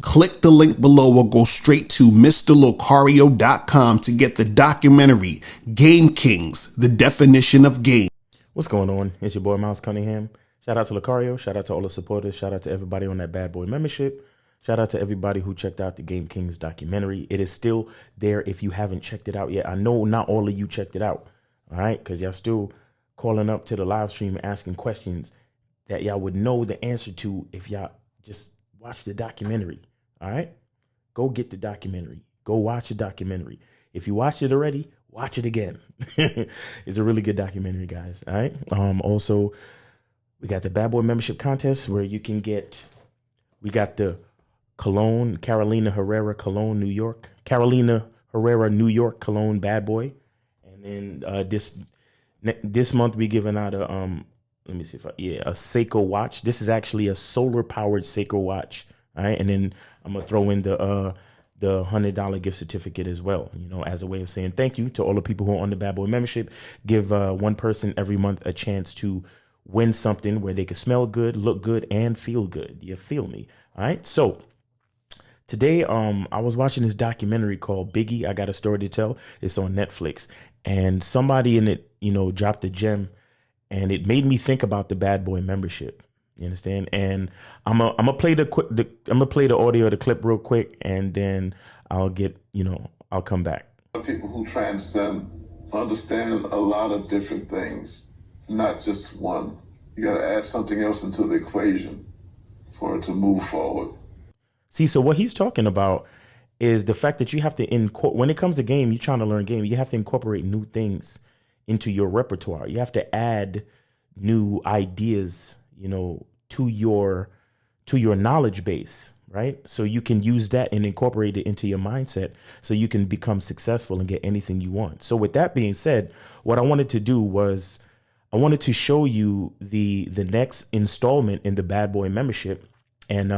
Click the link below or go straight to mrlocario.com to get the documentary Game Kings, The Definition of Game. What's going on? It's your boy Miles Cunningham. Shout out to Locario. Shout out to all the supporters. Shout out to everybody on that Bad Boy membership. Shout out to everybody who checked out the Game Kings documentary. It is still there if you haven't checked it out yet. I know not all of you checked it out, all right? Because y'all still calling up to the live stream asking questions that y'all would know the answer to if y'all just watch the documentary, all right? Go get the documentary. Go watch the documentary. If you watched it already, watch it again. It's a really good documentary, guys, all right? Also, we got the Bad Boy membership contest where you can get, we got the Cologne, Carolina Herrera, Cologne, New York. Carolina Herrera, New York, Cologne, Bad Boy. And then this month we giving out a, let me see if a Seiko watch. This is actually a solar powered Seiko watch. All right. And then I'm going to throw in the $100 gift certificate as well, you know, as a way of saying thank you to all the people who are on the Bad Boy membership. Give one person every month a chance to win something where they can smell good, look good, and feel good. You feel me? All right. So today, I was watching this documentary called Biggie, I Got a Story to Tell. It's on Netflix. And somebody in it, you know, dropped a gem. And it made me think about the Bad Boy membership. You understand? And I'm gonna play the audio, the clip real quick, and then I'll come back. People who transcend understand a lot of different things, not just one. You got to add something else into the equation for it to move forward. See, so what he's talking about is the fact that you have to when it comes to game, you're trying to learn game, you have to incorporate new things into your repertoire. You have to add new ideas, you know, to your knowledge base, right? So you can use that and incorporate it into your mindset so you can become successful and get anything you want. So with that being said, what I wanted to do was I wanted to show you the next installment in the Bad Boy membership. And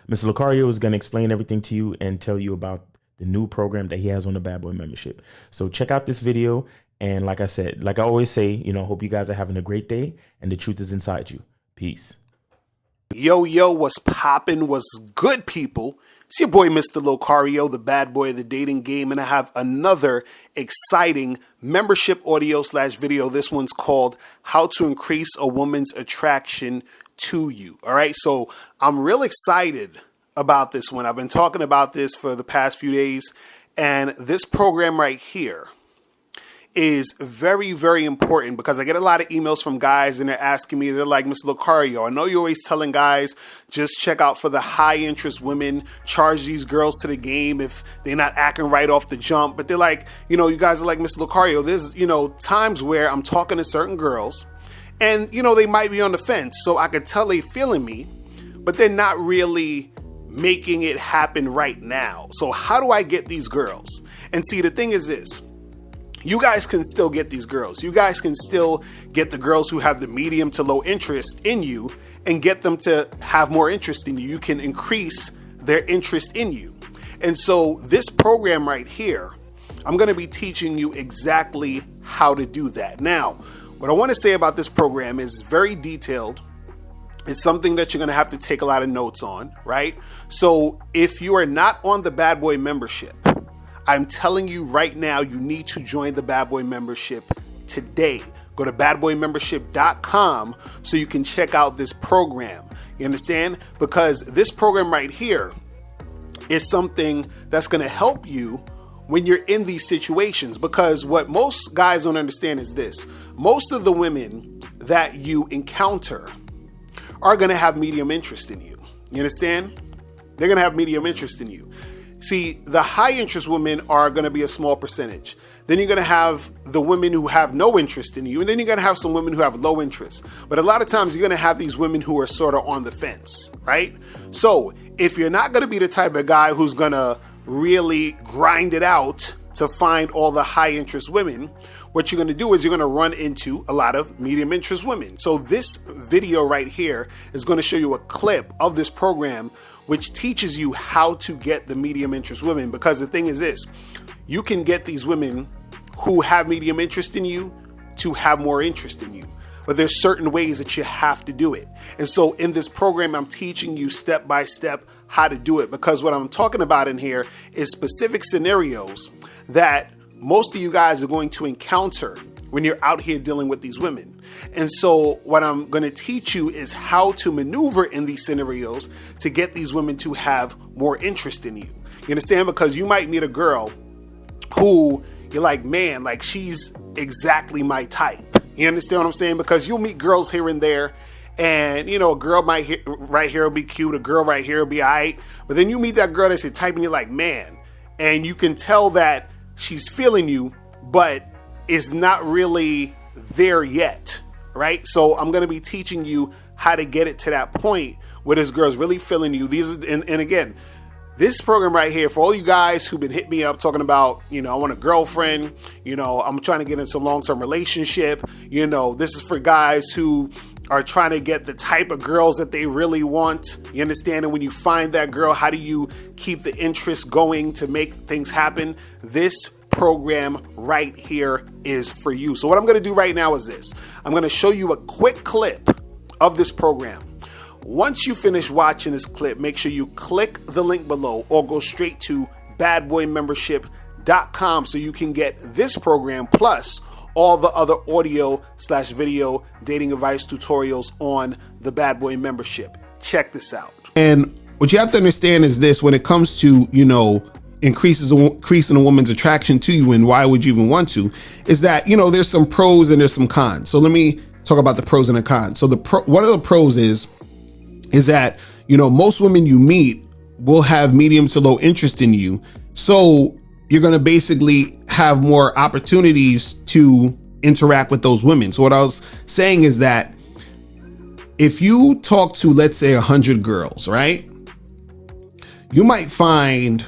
Mr. Locario is going to explain everything to you and tell you about the new program that he has on the Bad Boy membership. So check out this video. And like I said, like I always say, you know, hope you guys are having a great day and the truth is inside you. Peace. Yo, what's poppin'? What's good, people? It's your boy, Mr. Locario, the bad boy of the dating game, and I have another exciting membership audio/video. This one's called How to Increase a Woman's Attraction to You. All right, so I'm real excited about this one. I've been talking about this for the past few days, and this program right here is very, very important because I get a lot of emails from guys and they're asking me, they're like, Mr. Locario, I know you're always telling guys, just check out for the high interest women, charge these girls to the game if they're not acting right off the jump. But they're like, you know, you guys are like, Mr. Locario, there's, you know, times where I'm talking to certain girls and, you know, they might be on the fence. So I could tell they feeling me, but they're not really making it happen right now. So how do I get these girls? And see, the thing is this. You guys can still get these girls. You guys can still get the girls who have the medium to low interest in you and get them to have more interest in you. You can increase their interest in you. And so this program right here, I'm going to be teaching you exactly how to do that. Now, what I want to say about this program is very detailed. It's something that you're going to have to take a lot of notes on, right? So if you are not on the Bad Boy membership, I'm telling you right now, you need to join the Bad Boy membership today. Go to badboymembership.com so you can check out this program. You understand? Because this program right here is something that's going to help you when you're in these situations. Because what most guys don't understand is this. Most of the women that you encounter are going to have medium interest in you. You understand? They're going to have medium interest in you. See, the high interest women are going to be a small percentage. Then you're going to have the women who have no interest in you. And then you're going to have some women who have low interest. But a lot of times you're going to have these women who are sort of on the fence, right? So if you're not going to be the type of guy who's going to really grind it out to find all the high interest women, what you're going to do is you're going to run into a lot of medium interest women. So this video right here is going to show you a clip of this program which teaches you how to get the medium interest women. Because the thing is this, you can get these women who have medium interest in you to have more interest in you. but there's certain ways that you have to do it. And so in this program, I'm teaching you step by step how to do it, because what I'm talking about in here is specific scenarios that most of you guys are going to encounter when you're out here dealing with these women. And so what I'm going to teach you is how to maneuver in these scenarios to get these women to have more interest in you. You understand? Because you might meet a girl who you're like, man, like she's exactly my type. You understand what I'm saying? Because you'll meet girls here and there, and you know, a girl right here will be cute, a girl right here will be all right, but then you meet that girl that's your type and you're like, man, and you can tell that she's feeling you, but is not really there yet, right? So I'm going to be teaching you how to get it to that point where this girl's really feeling you. And again, this program right here, for all you guys who've been hitting me up talking about, you know, I want a girlfriend, you know, I'm trying to get into a long-term relationship, you know, this is for guys who are trying to get the type of girls that they really want. You understand? And when you find that girl, how do you keep the interest going to make things happen? This program right here is for you. So what I'm going to do right now is this. I'm going to show you a quick clip of this program. Once you finish watching this clip, make sure you click the link below or go straight to badboymembership.com so you can get this program plus all the other audio/video dating advice tutorials on the Bad Boy membership. Check this out. And what you have to understand is this: when it comes to, you know, increasing a woman's attraction to you, and why would you even want to, is that, you know, there's some pros and there's some cons. So let me talk about the pros and the cons. So one of the pros is that, you know, most women you meet will have medium to low interest in you. So you're going to basically have more opportunities to interact with those women. So what I was saying is that if you talk to, let's say, 100 girls, right, you might find,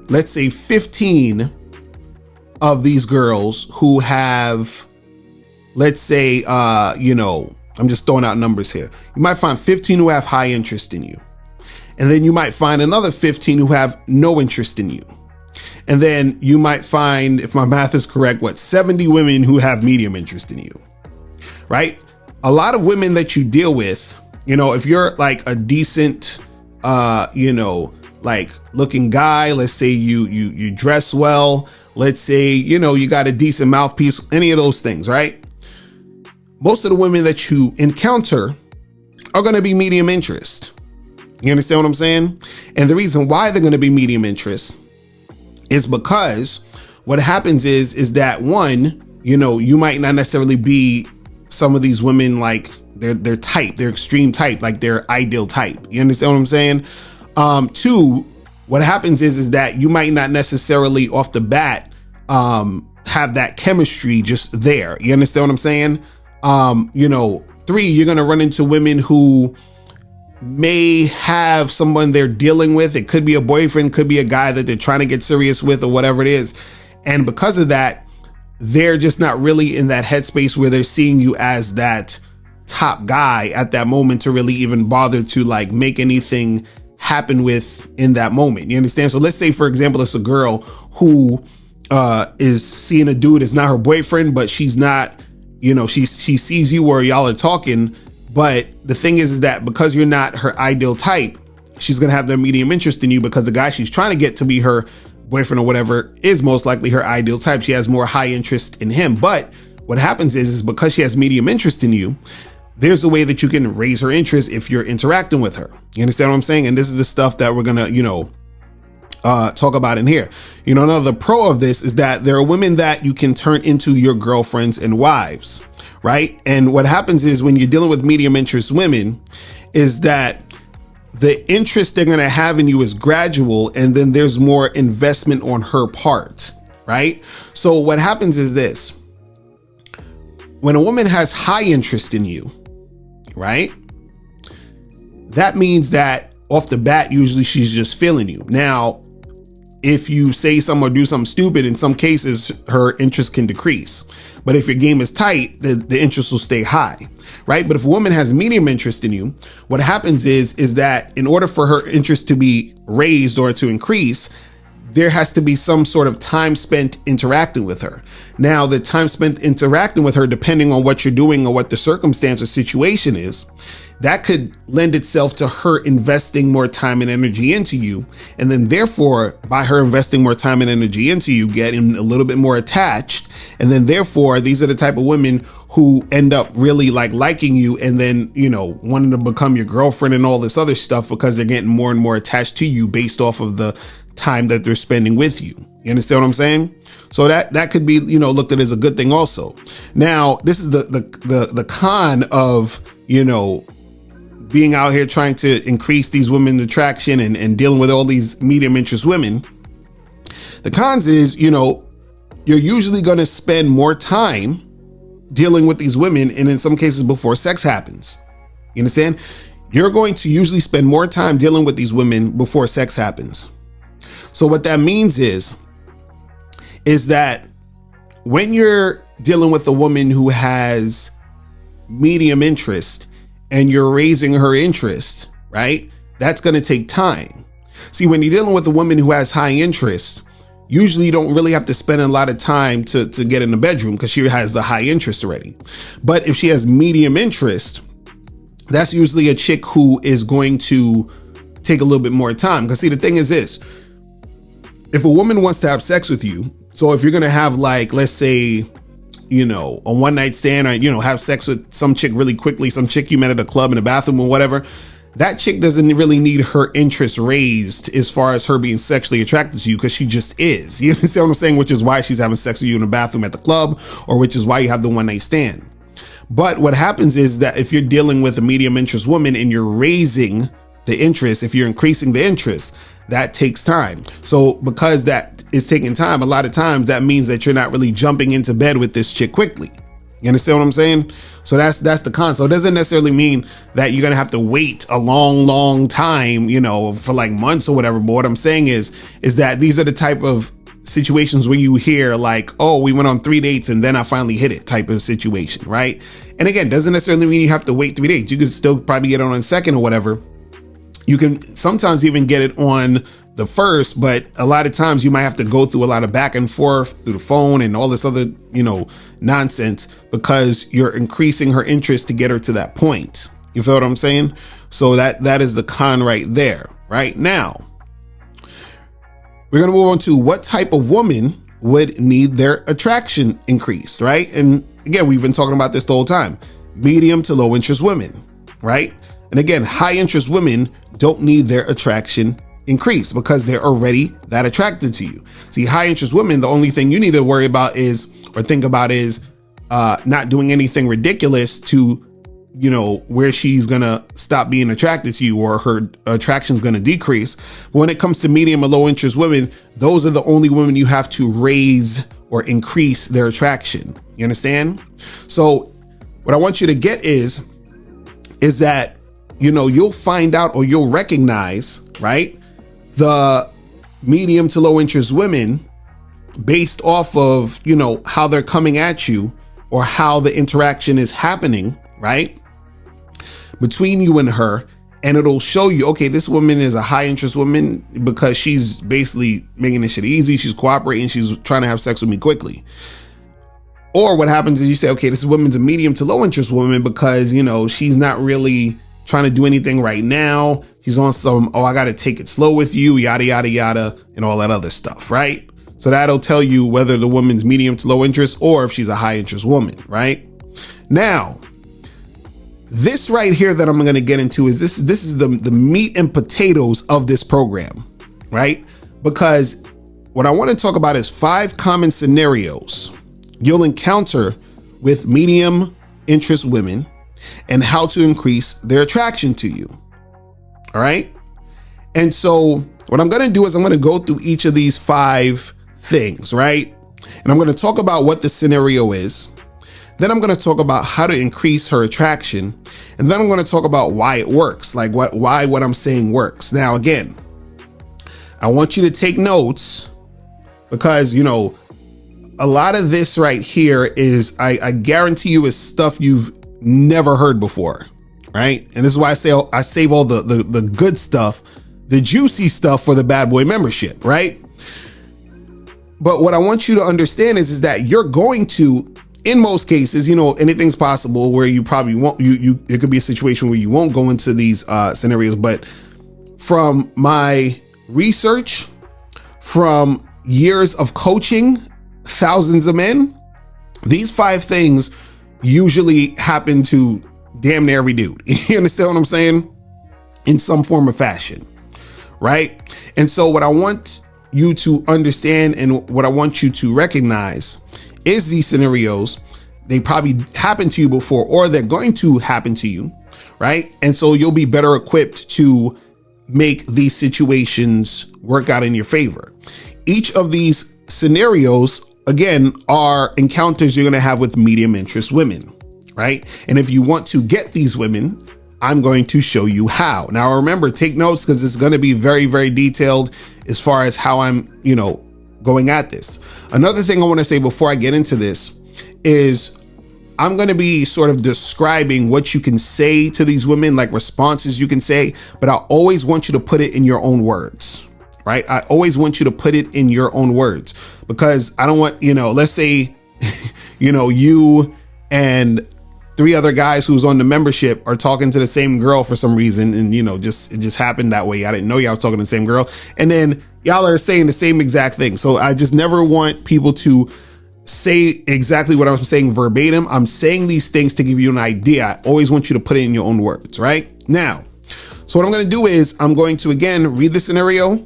let's say, 15 of these girls who have, let's say, you know, I'm just throwing out numbers here. You might find 15 who have high interest in you. And then you might find another 15 who have no interest in you. And then you might find, if my math is correct, 70 women who have medium interest in you, right? A lot of women that you deal with, you know, if you're like a decent, you know, like looking guy, let's say you dress well, let's say, you know, you got a decent mouthpiece, any of those things, right? Most of the women that you encounter are going to be medium interest. You understand what I'm saying? And the reason why they're going to be medium interest is because what happens is that, one, you know, you might not necessarily be some of these women like their type, their extreme type, like their ideal type. You understand what I'm saying? Two, what happens is that you might not necessarily off the bat have that chemistry just there. You understand what I'm saying? You know, three, you're going to run into women who may have someone they're dealing with. It could be a boyfriend, could be a guy that they're trying to get serious with or whatever it is. And because of that, they're just not really in that headspace where they're seeing you as that top guy at that moment to really even bother to like make anything happen with in that moment. You understand? So let's say, for example, it's a girl who is seeing a dude as not her boyfriend, but she's not, you know, she sees you where y'all are talking. But the thing is that because you're not her ideal type, she's going to have that medium interest in you because the guy she's trying to get to be her boyfriend or whatever is most likely her ideal type. She has more high interest in him. But what happens is because she has medium interest in you, there's a way that you can raise her interest if you're interacting with her. You understand what I'm saying? And this is the stuff that we're going to, you know, talk about in here. You know, another pro of this is that there are women that you can turn into your girlfriends and wives, right? And what happens is when you're dealing with medium interest women is that the interest they're going to have in you is gradual, and then there's more investment on her part, right? So what happens is this: when a woman has high interest in you, right, that means that off the bat, usually she's just feeling you. Now, if you say something or do something stupid, in some cases, her interest can decrease. But if your game is tight, the interest will stay high, right? But if a woman has medium interest in you, what happens is that in order for her interest to be raised or to increase, there has to be some sort of time spent interacting with her. Now, the time spent interacting with her, depending on what you're doing or what the circumstance or situation is, that could lend itself to her investing more time and energy into you. And then therefore, by her investing more time and energy into you, getting a little bit more attached. And then therefore, these are the type of women who end up really liking you, and then, wanting to become your girlfriend and all this other stuff, because they're getting more and more attached to you based off of the time that they're spending with you. You understand what I'm saying? So that could be, looked at as a good thing also. Now, this is the con of, being out here trying to increase these women's attraction and dealing with all these medium interest women. The cons is, you're usually going to spend more time dealing with these women, and in some cases before sex happens. You understand? You're going to usually spend more time dealing with these women before sex happens. So what that means is that when you're dealing with a woman who has medium interest and you're raising her interest, right? That's going to take time. See, when you're dealing with a woman who has high interest, usually you don't really have to spend a lot of time to get in the bedroom because she has the high interest already. But if she has medium interest, that's usually a chick who is going to take a little bit more time. Because see, the thing is this, if a woman wants to have sex with you, so if you're going to have let's say, a one night stand, or, have sex with some chick really quickly, some chick you met at a club in a bathroom or whatever, that chick doesn't really need her interest raised as far as her being sexually attracted to you, because she just is. You understand what I'm saying? Which is why she's having sex with you in a bathroom at the club, or which is why you have the one night stand. But what happens is that if you're dealing with a medium interest woman and you're raising the interest, if you're increasing the interest, that takes time. So because that is taking time, a lot of times that means that you're not really jumping into bed with this chick quickly. You understand what I'm saying? So that's the con. So it doesn't necessarily mean that you're going to have to wait a long time, for months or whatever. But what I'm saying is that these are the type of situations where you hear oh, we went on 3 dates and then I finally hit it type of situation, right? And again, doesn't necessarily mean you have to wait 3 dates. You can still probably get on a second or whatever. You can sometimes even get it on the first, but a lot of times you might have to go through a lot of back and forth through the phone and all this other, nonsense, because you're increasing her interest to get her to that point. You feel what I'm saying? So that is the con right there. Right now, we're going to move on to what type of woman would need their attraction increased, right? And again, we've been talking about this the whole time. Medium to low interest women, right? And again, high interest women don't need their attraction increased because they're already that attracted to you. See, high interest women, the only thing you need to worry about is not doing anything ridiculous to, where she's going to stop being attracted to you or her attraction is going to decrease. But when it comes to medium or low interest women, those are the only women you have to raise or increase their attraction. You understand? So what I want you to get is that, you'll find out or you'll recognize, right, the medium to low interest women based off of, how they're coming at you or how the interaction is happening, right, between you and her. And it'll show you, okay, this woman is a high interest woman because she's basically making this shit easy. She's cooperating. She's trying to have sex with me quickly. Or what happens is you say, okay, this woman's a medium to low interest woman because, she's not really trying to do anything right now. She's on some, I got to take it slow with you, yada, yada, yada, and all that other stuff, right? So that'll tell you whether the woman's medium to low interest or if she's a high interest woman, right? Now, this right here that I'm going to get into is this is the meat and potatoes of this program, right? Because what I want to talk about is 5 common scenarios you'll encounter with medium interest women and how to increase their attraction to you. All right. And so what I'm going to do is I'm going to go through each of these 5 things, right? And I'm going to talk about what the scenario is. Then I'm going to talk about how to increase her attraction. And then I'm going to talk about why it works, why what I'm saying works. Now, again, I want you to take notes because, a lot of this right here is, I guarantee you, is stuff you've never heard before, right? And this is why I save all the good stuff, the juicy stuff for the Bad Boy membership, right? But what I want you to understand is that you're going to, in most cases, anything's possible where you probably won't, it could be a situation where you won't go into these scenarios. But from my research, from years of coaching thousands of men, these 5 things usually happen to damn near every dude. You understand what I'm saying? In some form or fashion, right? And so what I want you to understand and what I want you to recognize is these scenarios. They probably happened to you before, or they're going to happen to you, right? And so you'll be better equipped to make these situations work out in your favor. Each of these scenarios, again, are encounters you're going to have with medium interest women, right? And if you want to get these women, I'm going to show you how. Now, remember, take notes because it's going to be very, very detailed as far as how I'm, going at this. Another thing I want to say before I get into this is I'm going to be sort of describing what you can say to these women, like responses you can say, but I always want you to put it in your own words, right? I always want you to put it in your own words because I don't want, let's say, you and 3 other guys who's on the membership are talking to the same girl for some reason. And, it just happened that way. I didn't know y'all was talking to the same girl. And then y'all are saying the same exact thing. So I just never want people to say exactly what I'm saying verbatim. I'm saying these things to give you an idea. I always want you to put it in your own words, right? Now, so what I'm going to do is I'm going to, again, read the scenario,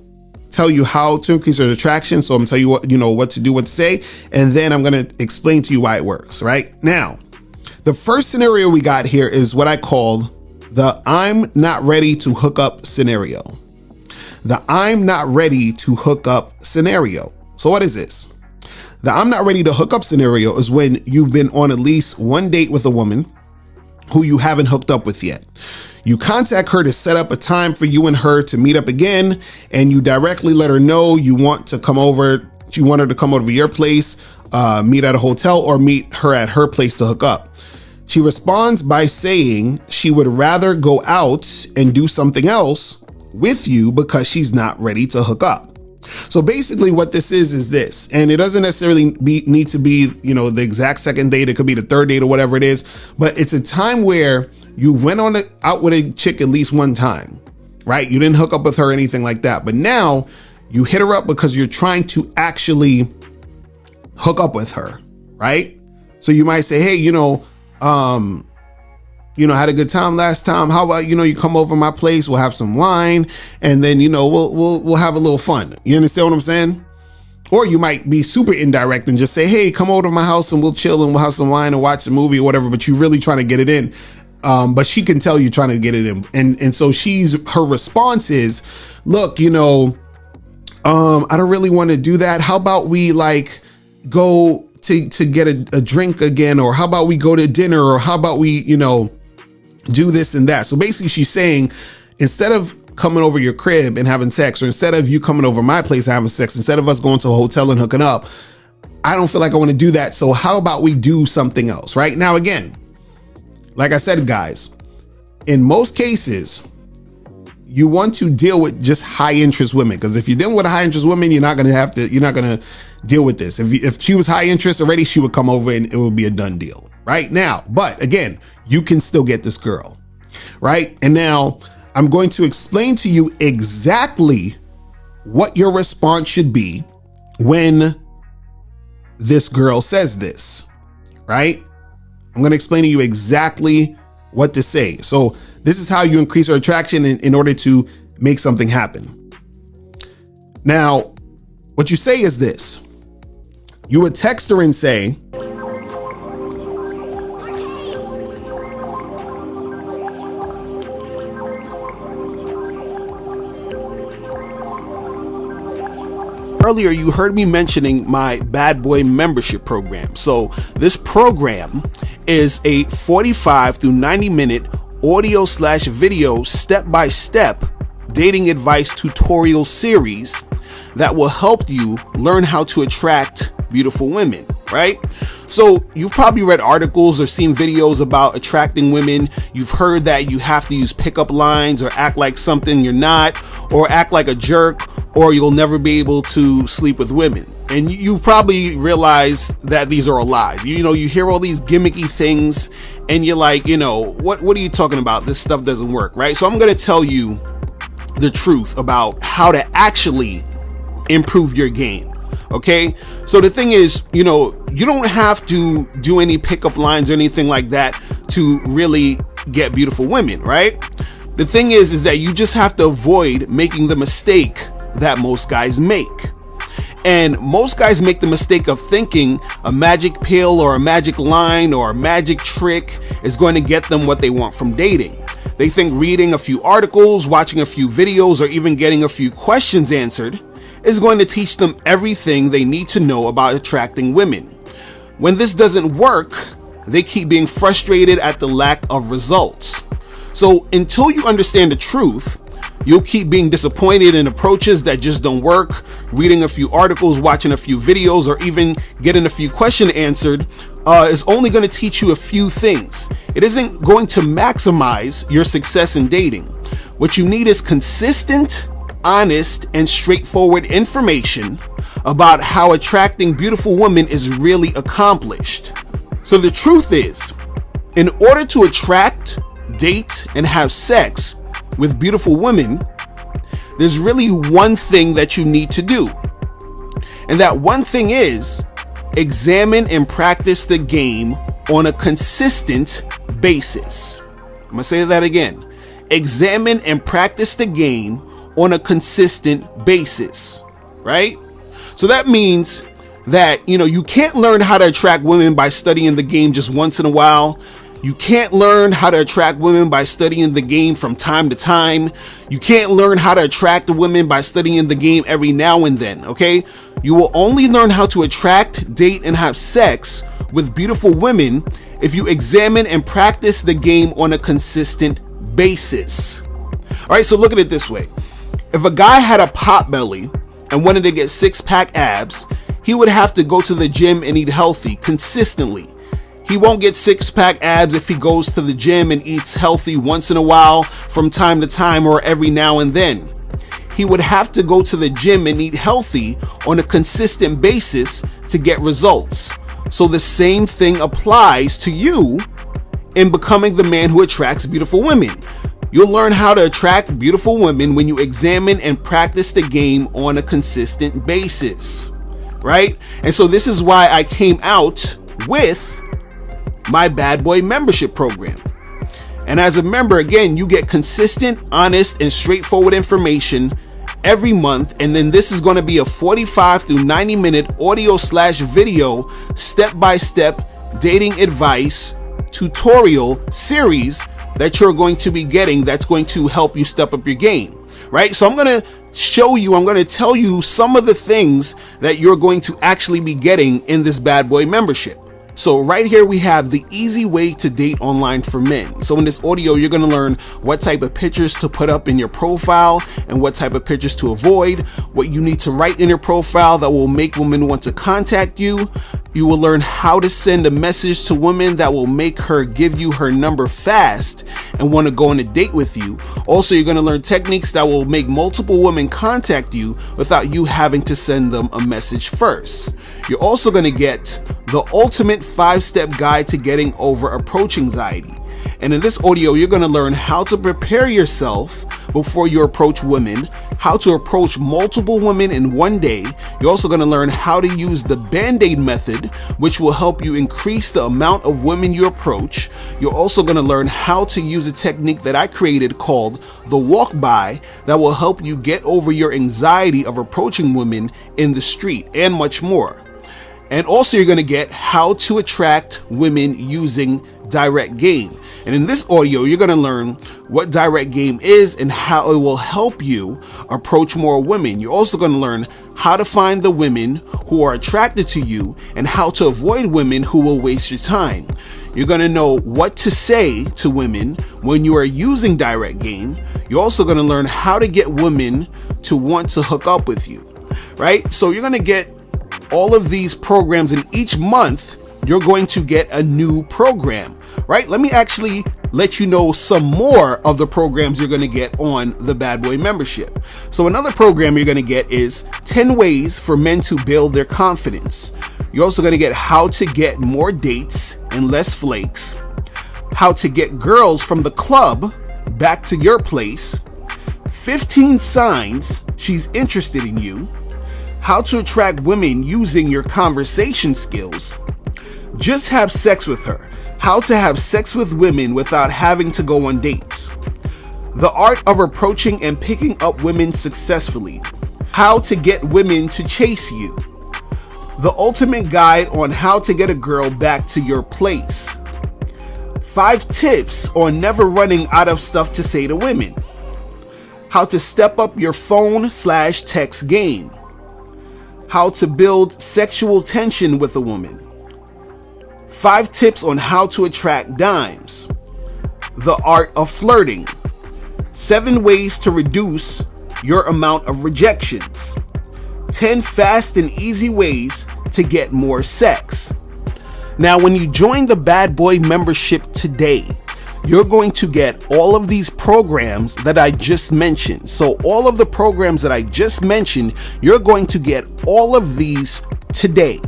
tell you how to increase your attraction. So I'm telling you what to do, what to say. And then I'm going to explain to you why it works, right? Now, the first scenario we got here is what I called the I'm not ready to hook up scenario. The I'm not ready to hook up scenario. So what is this? The I'm not ready to hook up scenario is when you've been on at least one date with a woman who you haven't hooked up with yet. You contact her to set up a time for you and her to meet up again, and you directly let her know you want her to come over to your place, meet at a hotel, or meet her at her place to hook up. She responds by saying she would rather go out and do something else with you because she's not ready to hook up. So basically what this is this, and it doesn't necessarily need to be, the exact second date. It could be the third date or whatever it is, but it's a time where you went out with a chick at least one time, right? You didn't hook up with her or anything like that, but now you hit her up because you're trying to actually hook up with her, right? So you might say, hey, had a good time last time. How about, you come over my place, we'll have some wine, and then, we'll have a little fun. You understand what I'm saying? Or you might be super indirect and just say, hey, come over to my house and we'll chill and we'll have some wine and watch a movie or whatever, but you're really trying to get it in. But she can tell you're trying to get it in. And so her response is, look, I don't really want to do that. How about we go to get a drink again? Or how about we go to dinner? Or how about we, do this and that? So basically she's saying, instead of coming over your crib and having sex, or instead of you coming over my place and having sex, instead of us going to a hotel and hooking up, I don't feel like I want to do that. So how about we do something else? Right now, again, like I said, guys, in most cases, you want to deal with just high interest women, because if you're dealing with a high interest woman, you're not going to deal with this. If she was high interest already, she would come over and it would be a done deal right now. But again, you can still get this girl, right? And now I'm going to explain to you exactly what your response should be when this girl says this, right? I'm going to explain to you exactly what to say. So this is how you increase your attraction in order to make something happen. Now, what you say is this. You would text her and say, earlier, you heard me mentioning my Bad Boy membership program. So this program is a 45 through 90 minute audio/video step-by-step dating advice tutorial series that will help you learn how to attract beautiful women, right? So you've probably read articles or seen videos about attracting women. You've heard that you have to use pickup lines or act like something you're not, or act like a jerk, or you'll never be able to sleep with women. And you probably realize that these are all lies. You hear all these gimmicky things and you're like, what are you talking about? This stuff doesn't work, right? So I'm going to tell you the truth about how to actually improve your game. Okay. So the thing is, you don't have to do any pickup lines or anything like that to really get beautiful women, right? The thing is that you just have to avoid making the mistake that most guys make. And most guys make the mistake of thinking a magic pill or a magic line or a magic trick is going to get them what they want from dating. They think reading a few articles, watching a few videos, or even getting a few questions answered is going to teach them everything they need to know about attracting women. When this doesn't work, they keep being frustrated at the lack of results. So until you understand the truth, you'll keep being disappointed in approaches that just don't work. Reading a few articles, watching a few videos, or even getting a few questions answered is only going to teach you a few things. It isn't going to maximize your success in dating. What you need is consistent, honest, and straightforward information about how attracting beautiful women is really accomplished. So the truth is, in order to attract, date, and have sex with beautiful women, there's really one thing that you need to do. And that one thing is examine and practice the game on a consistent basis. I'm going to say that again. Examine and practice the game on a consistent basis, right? So that means that, you can't learn how to attract women by studying the game just once in a while. You can't learn how to attract women by studying the game from time to time. You can't learn how to attract women by studying the game every now and then, okay? You will only learn how to attract, date, and have sex with beautiful women if you examine and practice the game on a consistent basis. All right, so look at it this way. If a guy had a pot belly and wanted to get six-pack abs, he would have to go to the gym and eat healthy consistently. He won't get six-pack abs if he goes to the gym and eats healthy once in a while, from time to time, or every now and then. He would have to go to the gym and eat healthy on a consistent basis to get results. So the same thing applies to you in becoming the man who attracts beautiful women. You'll learn how to attract beautiful women when you examine and practice the game on a consistent basis, right? And so this is why I came out with my Bad Boy membership program. And as a member, again, you get consistent, honest, and straightforward information every month. And then this is going to be a 45 through 90 minute audio/video step-by-step dating advice tutorial series that you're going to be getting, that's going to help you step up your game, right? So I'm going to tell you some of the things that you're going to actually be getting in this Bad Boy membership. So right here we have the easy way to date online for men. So in this audio, you're going to learn what type of pictures to put up in your profile and what type of pictures to avoid, what you need to write in your profile that will make women want to contact you. You will learn how to send a message to women that will make her give you her number fast and want to go on a date with you. Also, you're going to learn techniques that will make multiple women contact you without you having to send them a message first. You're also going to get the ultimate 5-step guide to getting over approach anxiety. And in this audio, you're going to learn how to prepare yourself before you approach women, how to approach multiple women in one day. You're also going to learn how to use the Band-Aid method, which will help you increase the amount of women you approach. You're also going to learn how to use a technique that I created called the walk by that will help you get over your anxiety of approaching women in the street, and much more. And also you're going to get how to attract women using direct game. And in this audio, you're going to learn what direct game is and how it will help you approach more women. You're also going to learn how to find the women who are attracted to you and how to avoid women who will waste your time. You're going to know what to say to women when you are using direct game. You're also going to learn how to get women to want to hook up with you, right? So you're going to get all of these programs, and each month you're going to get a new program, right? Let me actually let you know some more of the programs you're going to get on the Bad Boy membership. So another program you're going to get is 10 ways for men to build their confidence. You're also going to get how to get more dates and less flakes, how to get girls from the club back to your place, 15 signs she's interested in you, how to attract women using your conversation skills, just have sex with her, how to have sex with women without having to go on dates, the art of approaching and picking up women successfully, how to get women to chase you, the ultimate guide on how to get a girl back to your place, 5 tips on never running out of stuff to say to women, how to step up your phone/text game, how to build sexual tension with a woman, 5 tips on how to attract dimes, the art of flirting, 7 ways to reduce your amount of rejections, 10 fast and easy ways to get more sex. Now, when you join the Bad Boy membership today, you're going to get all of these programs that I just mentioned. So all of the programs that I just mentioned, you're going to get all of these today.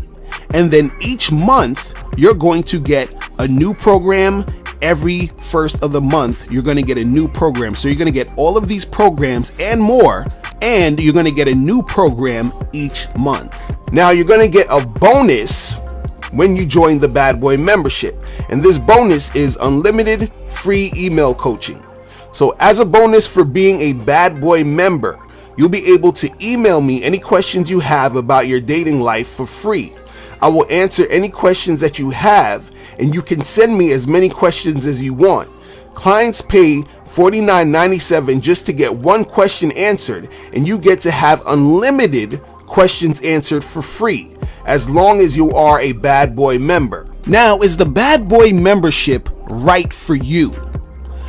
And then each month, you're going to get a new program. Every first of the month, you're going to get a new program. So you're going to get all of these programs and more, and you're going to get a new program each month. Now, you're going to get a bonus when you join the Bad Boy membership. And this bonus is unlimited free email coaching. So as a bonus for being a Bad Boy member, you'll be able to email me any questions you have about your dating life for free. I will answer any questions that you have, and you can send me as many questions as you want. Clients pay $49.97 just to get one question answered, and you get to have unlimited questions answered for free, as long as you are a Bad Boy member. Now, is the Bad Boy membership right for you?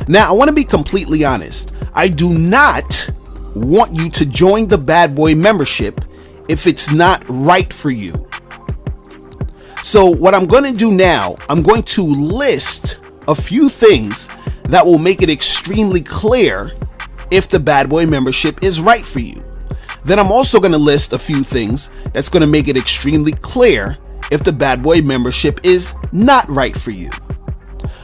Now, I want to be completely honest. I do not want you to join the Bad Boy membership if it's not right for you. So what I'm going to do now, I'm going to list a few things that will make it extremely clear if the Bad Boy membership is right for you. Then I'm also going to list a few things that's going to make it extremely clear if the Bad Boy membership is not right for you.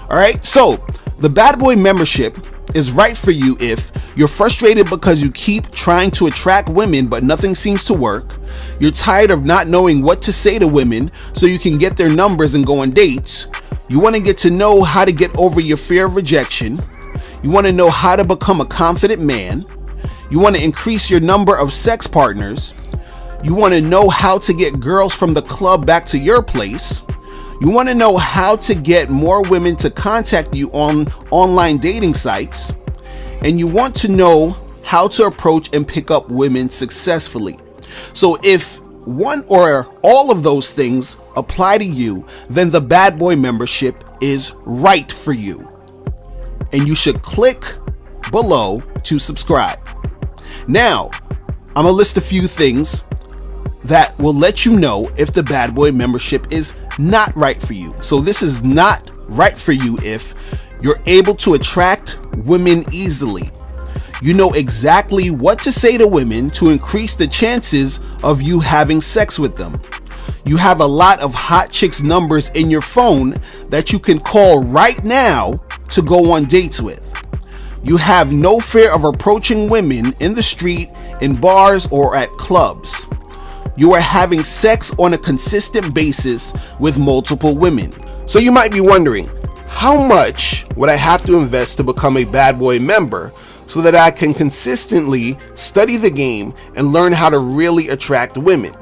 All right, so the Bad Boy membership is right for you if you're frustrated because you keep trying to attract women but nothing seems to work. You're tired of not knowing what to say to women so you can get their numbers and go on dates. You want to get to know how to get over your fear of rejection. You want to know how to become a confident man. You want to increase your number of sex partners. You want to know how to get girls from the club back to your place. You want to know how to get more women to contact you on online dating sites. And you want to know how to approach and pick up women successfully. So if one or all of those things apply to you, then the Bad Boy membership is right for you. And you should click below to subscribe. Now, I'm going to list a few things that will let you know if the Bad Boy membership is not right for you. So this is not right for you if you're able to attract women easily. You know exactly what to say to women to increase the chances of you having sex with them. You have a lot of hot chicks' numbers in your phone that you can call right now to go on dates with. You have no fear of approaching women in the street, in bars, or at clubs. You are having sex on a consistent basis with multiple women. So you might be wondering, how much would I have to invest to become a Bad Boy member so that I can consistently study the game and learn how to really attract women?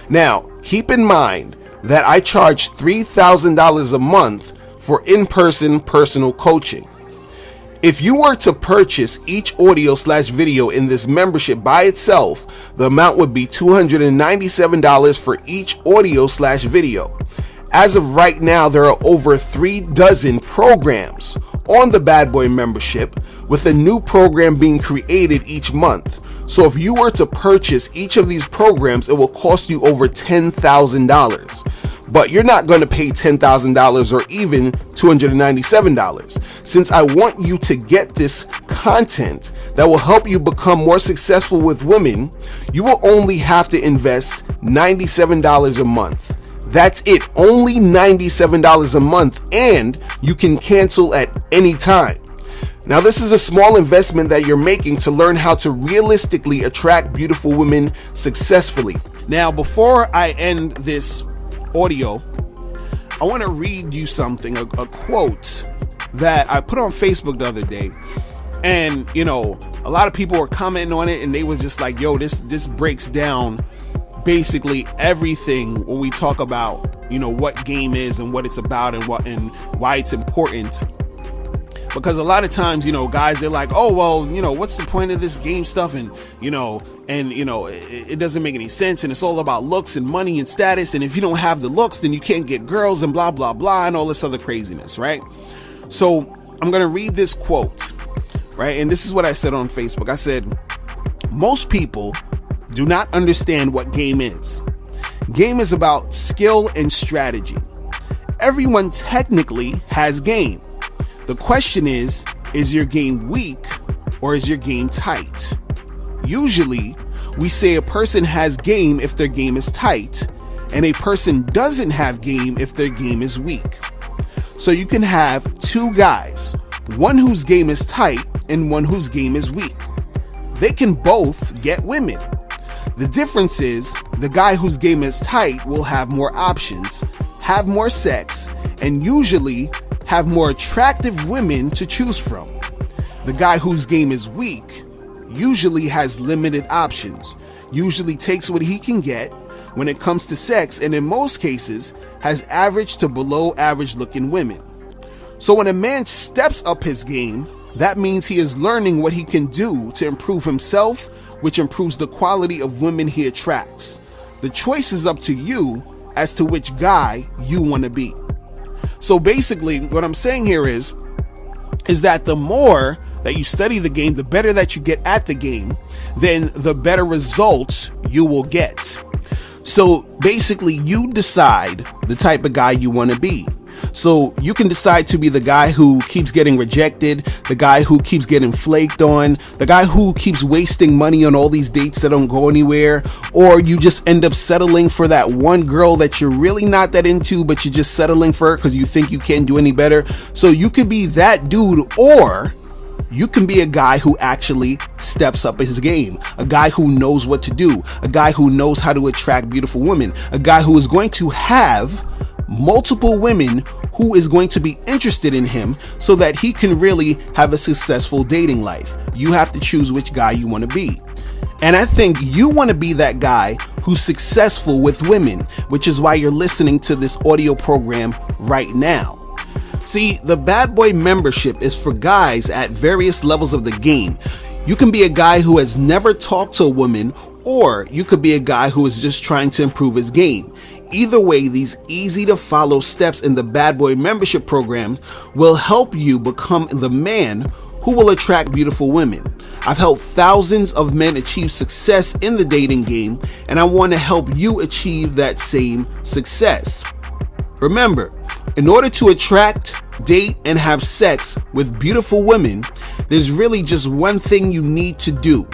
Now, keep in mind that I charge $3,000 a month for in-person personal coaching. If you were to purchase each audio/video in this membership by itself, the amount would be $297 for each audio/video. As of right now, there are over 3 dozen programs on the Bad Boy membership, with a new program being created each month. So if you were to purchase each of these programs, it will cost you over $10,000. but you're not going to pay $10,000 or even $297. Since I want you to get this content that will help you become more successful with women, you will only have to invest $97 a month. That's it, only $97 a month, and you can cancel at any time. Now, this is a small investment that you're making to learn how to realistically attract beautiful women successfully. Now, before I end this audio, I want to read you something, a quote that I put on Facebook the other day. And, you know, a lot of people were commenting on it, and they was just like, yo, this breaks down basically everything when we talk about, you know, what game is and what it's about and why it's important. Because a lot of times, you know, guys, they're like, oh, well, you know, what's the point of this game stuff? And, it doesn't make any sense. And it's all about looks and money and status. And if you don't have the looks, then you can't get girls and blah, blah, blah, and all this other craziness, right? So I'm going to read this quote, right? And this is what I said on Facebook. I said, most people do not understand what game is. Game is about skill and strategy. Everyone technically has game. The question is your game weak or is your game tight? Usually, we say a person has game if their game is tight, and a person doesn't have game if their game is weak. So you can have two guys, one whose game is tight and one whose game is weak. They can both get women. The difference is the guy whose game is tight will have more options, have more sex, and usually have more attractive women to choose from. The guy whose game is weak usually has limited options, usually takes what he can get when it comes to sex, and in most cases has average to below average looking women. So when a man steps up his game, that means he is learning what he can do to improve himself, which improves the quality of women he attracts. The choice is up to you as to which guy you want to be. So basically, what I'm saying here is that the more that you study the game, the better that you get at the game, then the better results you will get. So basically, you decide the type of guy you want to be. So you can decide to be the guy who keeps getting rejected, the guy who keeps getting flaked on, the guy who keeps wasting money on all these dates that don't go anywhere, or you just end up settling for that one girl that you're really not that into, but you're just settling for her because you think you can't do any better. So you could be that dude, or you can be a guy who actually steps up his game, a guy who knows what to do, a guy who knows how to attract beautiful women, a guy who is going to have multiple women who is going to be interested in him so that he can really have a successful dating life. You have to choose which guy you want to be. And I think you want to be that guy who's successful with women, which is why you're listening to this audio program right now. See, the Bad Boy membership is for guys at various levels of the game. You can be a guy who has never talked to a woman, or you could be a guy who is just trying to improve his game. Either way, these easy to follow steps in the Bad Boy membership program will help you become the man who will attract beautiful women. I've helped thousands of men achieve success in the dating game, and I want to help you achieve that same success. Remember, in order to attract, date, and have sex with beautiful women, there's really just one thing you need to do.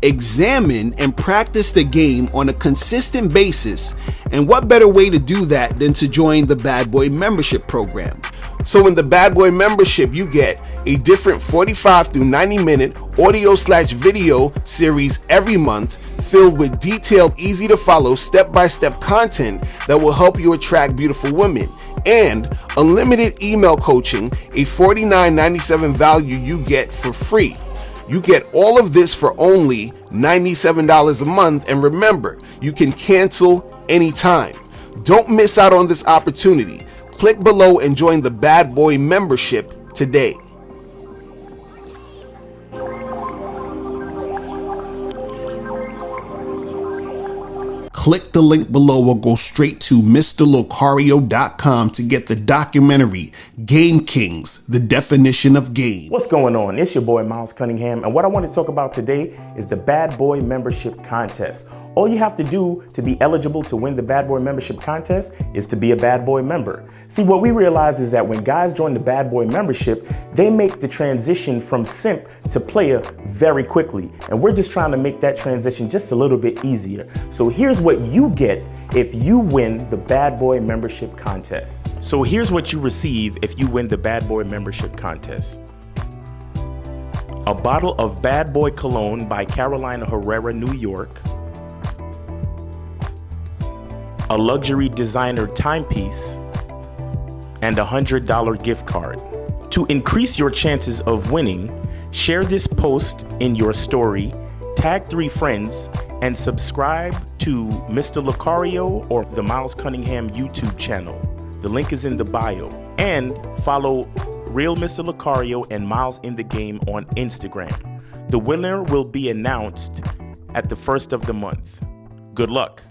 Examine and practice the game on a consistent basis, and what better way to do that than to join the Bad Boy membership program. So in the Bad Boy membership, you get a different 45 through 90-minute audio/video series every month filled with detailed, easy to follow, step-by-step content that will help you attract beautiful women, and unlimited email coaching, a $49.97 value you get for free. You get all of this for only $97 a month, and remember, you can cancel anytime. Don't miss out on this opportunity. Click below and join the Bad Boy membership today. Click the link below or go straight to MrLocario.com to get the documentary Game Kings, The Definition of Game. What's going on? It's your boy Miles Cunningham, and what I want to talk about today is the Bad Boy membership contest. All you have to do to be eligible to win the Bad Boy membership contest is to be a Bad Boy member. See, what we realize is that when guys join the Bad Boy membership, they make the transition from simp to player very quickly. And we're just trying to make that transition just a little bit easier. So here's what you get if you win the Bad Boy membership contest. So here's what you receive if you win the Bad Boy membership contest. A bottle of Bad Boy Cologne by Carolina Herrera, New York. A luxury designer timepiece, and a $100 gift card. To increase your chances of winning, share this post in your story, tag 3 friends, and subscribe to Mr. Lucario or the Miles Cunningham YouTube channel. The link is in the bio. And follow Real Mr. Lucario and Miles in the Game on Instagram. The winner will be announced at the first of the month. Good luck.